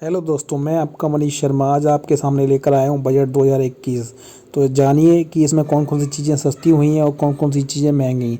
Hello दोस्तों, मैं आपका मनीष शर्मा आज आपके सामने लेकर आया हूँ बजट 2021। तो जानिए कि इसमें कौन कौन सी चीज़ें सस्ती हुई हैं और कौन कौन सी चीज़ें महंगी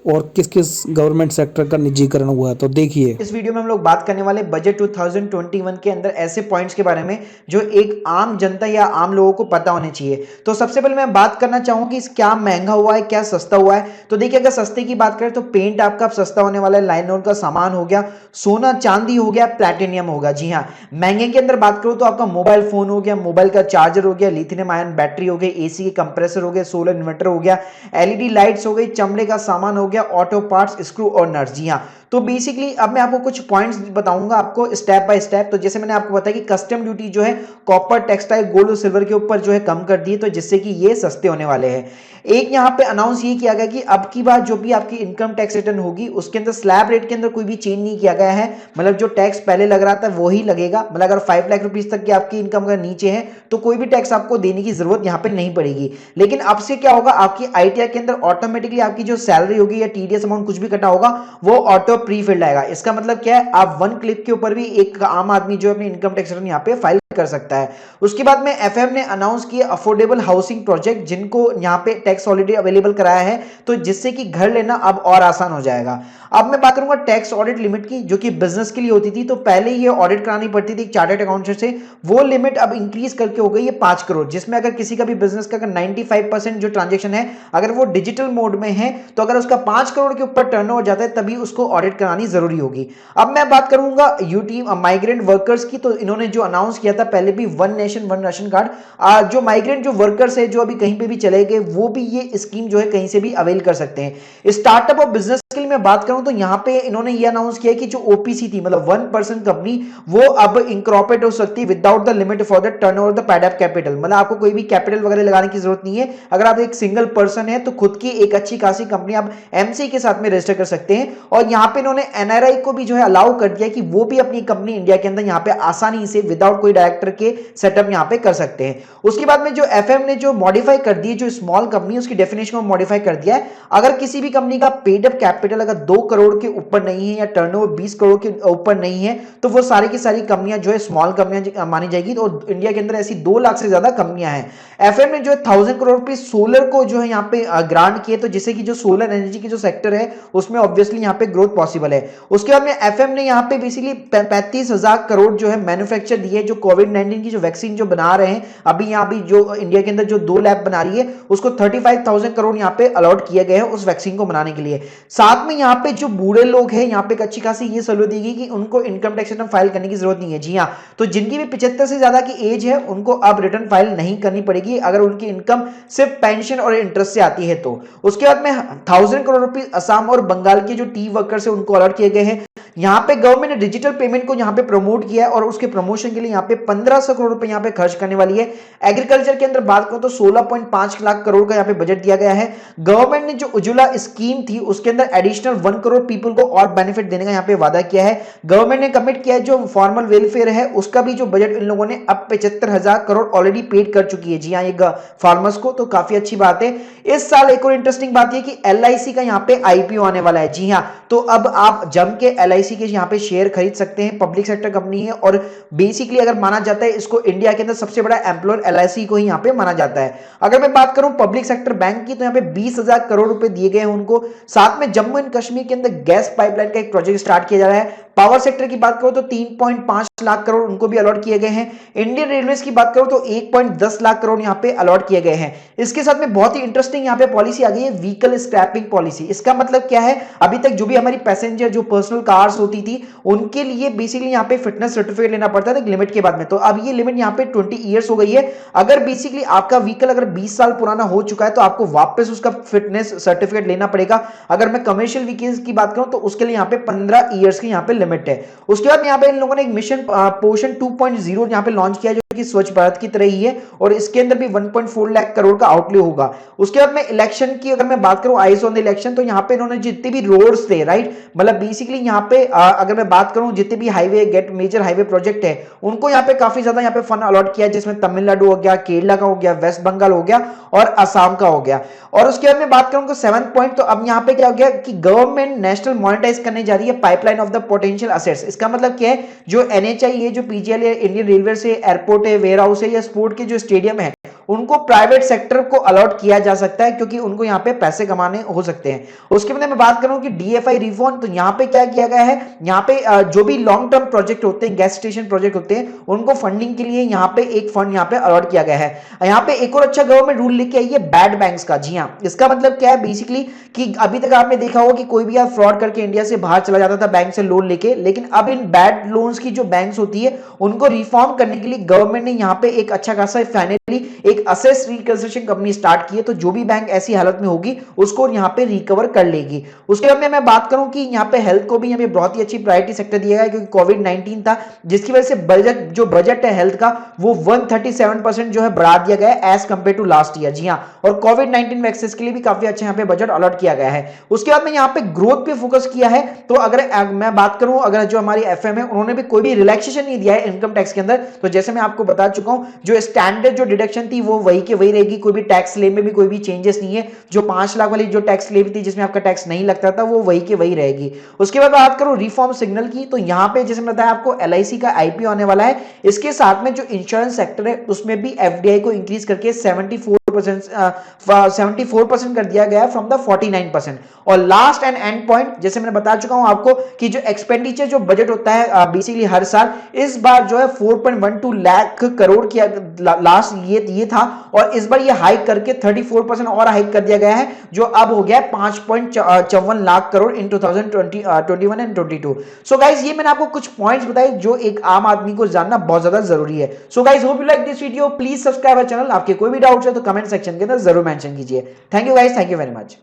और किस किस गवर्नमेंट सेक्टर का निजीकरण हुआ है। तो देखिए, इस वीडियो में हम लोग बात करने वाले बजट 2021 के अंदर ऐसे पॉइंट्स के बारे में जो एक आम जनता या आम लोगों को पता होने चाहिए। तो सबसे पहले मैं बात करना चाहूंगा कि क्या महंगा हुआ है, क्या सस्ता हुआ है। तो देखिए, अगर सस्ते की बात करें तो पेंट आपका सस्ता होने वाला है, लाइनों का सामान हो गया, सोना चांदी हो गया, प्लैटिनियम होगा। जी हाँ। महंगे के अंदर बात करूं तो आपका मोबाइल फोन हो गया, मोबाइल का चार्जर हो गया, लिथियम आयन बैटरी हो गई, एसी के कंप्रेसर हो गए, सोलर इन्वर्टर हो गया, एलईडी लाइट्स हो गई, चमड़े का सामान हो गया, ऑटो पार्ट्स, स्क्रू और नट्स। जी हाँ। तो बेसिकली अब मैं आपको कुछ पॉइंट्स बताऊंगा आपको स्टेप बाय स्टेप। तो जैसे मैंने आपको बताया कि कस्टम ड्यूटी जो है कॉपर, टेक्सटाइल, गोल्ड और सिल्वर के ऊपर जो है कम कर दी है, तो जिससे कि ये सस्ते होने वाले हैं। एक यहाँ पे अनाउंस ये किया गया कि अब की बार जो भी आपकी इनकम टैक्स रिटर्न होगी उसके अंदर स्लैब रेट के अंदर कोई भी चेंज नहीं किया गया है। मतलब जो टैक्स पहले लग रहा था वही लगेगा। मतलब अगर 5 लाख रुपीज तक की आपकी इनकम अगर नीचे है तो कोई भी टैक्स आपको देने की जरूरत यहाँ पे नहीं पड़ेगी। लेकिन अब से क्या होगा, आपकी आईटीआर के अंदर ऑटोमेटिकली आपकी जो सैलरी होगी या टीडीएस अमाउंट कुछ भी कटा होगा वो ऑटो प्री फिल्ड आएगा। इसका मतलब क्या है, आप वन क्लिक के ऊपर भी एक आम आदमी जो अपनी इनकम टैक्स रिटर्न यहाँ पे फाइल कर सकता है। उसके बाद में एफएम ने अनाउंस किया अफोर्डेबल हाउसिंग प्रोजेक्ट, जिनको यहाँ पे टैक्स ऑलरेडी अवेलेबल कराया है, तो जिससे कि घर लेना अब और आसान हो जाएगा। अब मैं बात करूंगा टैक्स ऑडिट लिमिट की, जो कि बिजनेस के लिए होती थी। तो पहले ये ऑडिट करानी पड़ती थी चार्टर्ड अकाउंटेंट से, वो लिमिट अब इंक्रीज करके हो गई है 5 करोड़, जिसमें अगर किसी का भी बिजनेस का अगर 95% जो ट्रांजेक्शन है अगर वो डिजिटल मोड में है तो अगर उसका 5 करोड़ के ऊपर टर्नओवर जाता है तभी उसको ऑडिट करानी जरूरी होगी। अब मैं बात करूंगा यूटी माइग्रेंट वर्कर्स की। तो इन्होंने जो अनाउंस किया था पहले भी, one nation one ration card, जो माइग्रेंट जो वर्कर्स है जो अभी कहीं पे भी चले गए वो भी ये स्कीम जो है कहीं से भी अवेल कर सकते हैं। स्टार्टअप और बिजनेस के लिए मैं बात करूं तो यहां पे इन्होंने ये अनाउंस किया कि जो ओपीसी थी, मतलब 1% कंपनी, वो अब इंकॉर्पोरेट हो सकती है without the limit for the turnover the pad up capital. मतलब आपको कोई भी कैपिटल वगैरह लगाने की जरूरत नहीं है। अगर आप एक सिंगल पर्सन है तो खुद की एक अच्छी खासी कंपनी आप एमसी के साथ में रजिस्टर कर सकते हैं। और यहां पे इन्होंने एनआरआई को भी जो है अलाउ कर दिया कि वो भी अपनी कंपनी इंडिया के अंदर यहां पे आसानी से विदाउट कोई डायरेक्टर के सेटअप यहां पे कर सकते हैं। उसके बाद में जो एफएम ने जो मॉडिफाई कर दी है, जो स्मॉल कंपनी, उसकी डेफिनेशन को मॉडिफाई कर दिया है। अगर किसी भी कंपनी का पेड अप कैपिटल अगर 2 करोड़ के ऊपर नहीं है या टर्नओवर 20 करोड़ के ऊपर नहीं है तो वो सारी की सारी कंपनियां जो है स्मॉल कंपनियां मानी जाएगी। तो इंडिया के अंदर ऐसी 2 लाख से ज्यादा कंपनियां हैं। एफएम ने जो है 1000 करोड़ रुपए सोलर को जो है यहाँ पे ग्रांट किए, तो जिससे कि जो सोलर एनर्जी की जो सेक्टर है उसमें ऑब्वियसली यहाँ पे ग्रोथ पॉसिबल है। उसके बाद में एफएम ने यहाँ पे बेसिकली 35,000 करोड़ जो है मैन्युफैक्चर दिए, जो कोविड-19 की जो वैक्सीन जो बना रहे हैं अभी यहाँ भी जो इंडिया के अंदर जो 2 लैब बना रही है उसको 35,000 करोड़ यहाँ पे अलॉट किए गए हैं उस वैक्सीन को बनाने के लिए। साथ में यहाँ पे जो बूढ़े लोग हैं यहाँ पे एक अच्छी खासी ये सलाह दी गई कि उनको इनकम टैक्स रिटर्न फाइल करने की जरूरत नहीं है। जी हाँ। तो जिनकी भी 75 से ज्यादा की एज है उनको अब रिटर्न फाइल नहीं करनी पड़ेगी अगर उनकी इनकम सिर्फ पेंशन और इंटरेस्ट से आती है तो। उसके बाद में 1000 करोड़ रुपए असम और बंगाल के जो टी वर्कर्स है उनको अलॉट किए गए हैं। यहाँ पे गवर्नमेंट ने डिजिटल पेमेंट को यहाँ पे प्रमोट किया है और उसके प्रमोशन के लिए यहाँ पे 1500 करोड़ रुपए यहाँ पे खर्च करने वाली है। एग्रीकल्चर के अंदर बात करूं तो 16.5 लाख करोड़ का यहाँ पे बजट दिया गया है। गवर्नमेंट ने जो उज्ज्वला स्कीम थी उसके अंदर एडिशनल 1 करोड़ पीपल को और बेनिफिट देने का यहाँ पे वादा किया है। गवर्नमेंट ने कमिट किया है जो फॉर्मल वेलफेयर है उसका भी जो बजट इन लोगों ने अब 75,000 करोड़ ऑलरेडी पेड कर चुकी है। जी हाँ, ये फार्मर्स को, तो काफी अच्छी बात है। इस साल एक और इंटरेस्टिंग बात है कि एलआईसी का यहाँ पे आईपीओ आने वाला है। जी हाँ। तो अब आप जम के एलआईसी के यहाँ पे शेयर खरीद सकते हैं। पब्लिक सेक्टर कंपनी है और बेसिकली अगर माना जाता है इसको इंडिया के अंदर सबसे बड़ा एम्प्लॉयर एलआईसी को ही यहाँ पे माना जाता है। अगर मैं बात करूं पब्लिक सेक्टर बैंक की तो यहाँ पे 20,000 करोड़ रुपए दिए गए हैं उनको। साथ में जम्मू एंड कश्मीर के अंदर गैस पाइपलाइन का एक प्रोजेक्ट स्टार्ट किया जा रहा है। पावर सेक्टर की बात करो तो 3.5 लाख करोड़ उनको भी अलॉट किए गए हैं। इंडियन रेलवे की बात करो तो 1.10 लाख करोड़ यहाँ पे अलॉट किए गए हैं। इसके साथ में बहुत ही इंटरेस्टिंग यहाँ पे पॉलिसी आ गई है, व्हीकल स्क्रैपिंग पॉलिसी। इसका मतलब क्या है, अभी तक जो भी हमारी पैसेंजर जो पर्सनल कार्स होती थी उनके लिए बेसिकली यहाँ पे फिटनेस सर्टिफिकेट लेना पड़ता था लिमिट के बाद में, तो अब ये लिमिट यहाँ पे 20 ईयर्स हो गई है। अगर बेसिकली आपका व्हीकल अगर 20 साल पुराना हो चुका है तो आपको वापस उसका फिटनेस सर्टिफिकेट लेना पड़ेगा। अगर मैं कमर्शियल व्हीकल्स की बात करूं तो उसके लिए यहाँ पे 15 ईयर्स की यहाँ पे लिमिट है। उसके बाद यहाँ पे इन लोगों ने एक मिशन पोषण 2.0 यहाँ पे लॉन्च किया, कि स्वच्छ भारत की तरह ही है और इसके अंदर भी 1.4 लाख करोड़ का आउटले होगा। उसके बाद में इलेक्शन की अगर मैं बात करूं, आईज ऑन द इलेक्शन, तो यहाँ पे इन्होंने जितने भी रोड्स थे, राइट, मतलब बेसिकली यहाँ पे अगर मैं बात करूं जितने भी highway gate major highway project है उनको यहाँ पे काफी ज्यादा यहाँ पे फंड अलॉट किया, जिसमें तमिलनाडु हो गया, केरला का हो गया, वेस्ट बंगाल हो गया और असम का हो गया। और उसके बाद में बात करूंगा 7th पॉइंट, तो अब यहाँ पे क्या हो गया कि गवर्नमेंट नेशनल मॉनिटाइज करने जा रही है pipeline of the potential assets. इसका मतलब क्या है, जो एनएचआई है, जो पीजीएल है, इंडियन रेलवे से, एयरपोर्ट है, वेयर हाउस है या स्पोर्ट के जो स्टेडियम है, उनको प्राइवेट सेक्टर को अलॉट किया जा सकता है क्योंकि उनको यहाँ पे पैसे कमाने हो सकते हैं। उसके बाद मैं बात करूं कि डीएफआई रिफॉर्म, तो यहाँ पे क्या किया गया है, यहाँ पे जो भी लॉन्ग टर्म प्रोजेक्ट होते हैं, गैस स्टेशन प्रोजेक्ट होते हैं, उनको फंडिंग के लिए यहाँ पे एक फंड यहाँ पे अलॉट किया गया है। यहाँ पे एक और अच्छा गवर्नमेंट रूल लेके आई है बैड बैंक्स का। जी हाँ, इसका मतलब क्या है बेसिकली कि अभी तक आपने देखा होगा कि कोई भी आप फ्रॉड करके इंडिया से बाहर चला जाता था बैंक से लोन लेके, लेकिन अब इन बैड लोन्स की जो बैंक्स होती है उनको रिफॉर्म करने के लिए गवर्नमेंट ने यहाँ पे एक अच्छा खासा फाइनली एक असेस रिकंस्ट्रक्शन कंपनी स्टार्ट की है। तो जो भी बैंक ऐसी हालत में होगी उसको यहाँ पे रिकवर कर लेगी। उसके बाद में मैं बात करूं कि यहाँ पे हेल्थ को भी यहाँ पे बहुत ही अच्छी प्रायोरिटी सेक्टर दिया गया है क्योंकि कोविड-19 था, जिसकी वजह से बजट है हेल्थ का वो 137% जो है बढ़ा दिया गया है as compare to last year. जी हाँ, और कोविड-19 वैक्सीन के लिए भी काफी अच्छा यहाँ पे बजट अलॉट किया गया है। उसके बाद में यहाँ पे ग्रोथ पे फोकस किया है। तो अगर मैं बात करूं, अगर जो हमारी एफएम है उन्होंने भी कोई भी रिलैक्सेशन नहीं दिया है इनकम टैक्स के अंदर, तो जैसे मैं आपको बता चुका हूं जो स्टैंडर्ड जो डिडक्शन थी वो वही के वही रहेगी, कोई भी टैक्स स्लैब में भी कोई भी चेंजेस नहीं है। जो 5 लाख वाली जो टैक्स स्लैब थी जिसमें आपका टैक्स नहीं लगता था वो वही के वही रहेगी। उसके बाद बात करूं रिफॉर्म सिग्नल की, तो यहां पे जैसे मैं बताया आपको एलआईसी का आईपीओ आने वाला है। इसके साथ में जो इंश्योरेंस सेक्टर है उसमें भी एफडीआई को इंक्रीज करके 74% कर दिया गया फ्रॉम द 49%। और लास्ट एंड एंड पॉइंट, जैसे मैंने बता चुका हूं आपको कि जो एक्सपेंडिचर जो बजट होता है बेसिकली हर साल, इस बार जो है 4.12 लाख करोड़ की लास्ट ये था और इस बार ये हाइक करके 34% और हाइक कर दिया गया है, जो अब हो गया 5.54 लाख करोड़ इन 2021 एंड 22। सो गाइस, ये मैंने आपको कुछ पॉइंट्स बताए जो एक आम आदमी को जानना बहुत ज्यादा जरूरी है। So guys, hope you like this video, please subscribe our channel. आपके कोई भी डाउट्स है तो कमेंट सेक्शन के अंदर जरूर मेंशन कीजिए। Thank you guys, thank you very much.